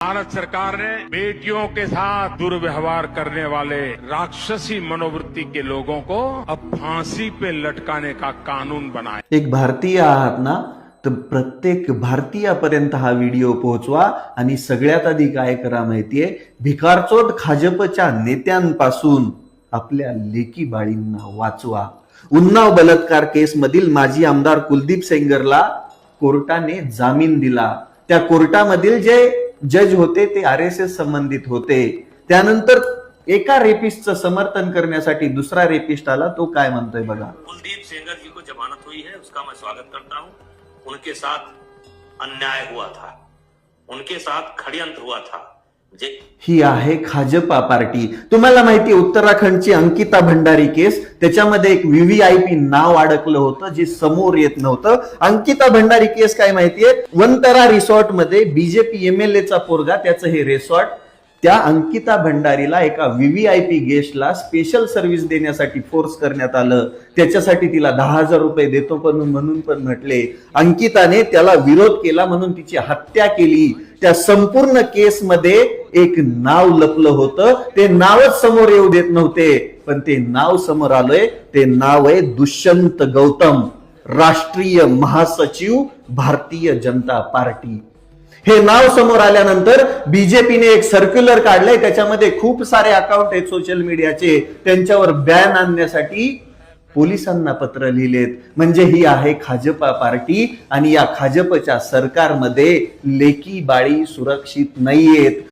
भारत सरकार ने बेटियों के साथ दुर्व्यवहार करने वाले राक्षसी मनोवृत्ति के लोगों को अब फांसी पे लटकाने का कानून बनाया। एक भारतीय आहात ना, तर प्रत्येक भारतीयापर्यंत हा व्हिडिओ पोहोचवा आणि सगळ्यात आधी काय करा माहितीये, भिकारचोट भाजपच्या नेत्यांपासून आपल्या लेकी बाळींना वाचवा। उन्नाव बलात्कार केस मधील माजी आमदार कुलदीप सेंगरला कोर्टाने जामीन दिला। त्या कोर्टामधील जे जज होते ते आरएसएस संबंधित होते। त्यानंतर एका रेपिस्टचं समर्थन करण्यासाठी दुसरा रेपिस्ट आला, तो काय म्हणतोय बघा। कुलदीप सेंगर जी को जमानत हुई है, उसका मैं स्वागत करता हूं। उनके साथ अन्याय हुआ था, उनके साथ षड्यंत्र हुआ था। ही आहे भाजपा पार्टी। तुम्हाला माहिती उत्तराखंडची अंकिता भंडारी केस, त्याच्यामध्ये एक व्हीव्हीआयपी नाव अडकलं होतं जे समोर येत नव्हतं। अंकिता भंडारी केस काय माहितीये, वनतरा रिसॉर्ट मध्ये बीजेपी एमएलएचा पोरगा, त्याचं हे रिसॉर्ट, त्या अंकिता भंडारीला एका व्हीव्हीआयपी गेस्टला स्पेशल सर्व्हिस देण्यासाठी फोर्स करण्यात आलं। त्याच्यासाठी तिला 10,000 रुपये देतो म्हणून पण म्हटले। अंकिताने त्याला विरोध केला म्हणून तिची हत्या केली। त्या संपूर्ण केसमध्ये एक नाव लपलं होतं, ते नावच समोर येऊ देत नव्हते, पण ते नाव समोर आलंय। ते नाव आहे दुष्यंत गौतम, राष्ट्रीय महासचिव भारतीय जनता पार्टी। हे नाव समोर आल्यानंतर बीजेपीने एक सर्क्युलर काढलंय, त्याच्यामध्ये खूप सारे अकाउंट आहेत सोशल मीडियाचे, त्यांच्यावर बॅन आणण्यासाठी पोलिसांना पत्र लिहिलेत। म्हणजे ही आहे भाजपा पार्टी आणि या भाजपच्या सरकारमध्ये लेकी बाळी सुरक्षित नाहीयेत।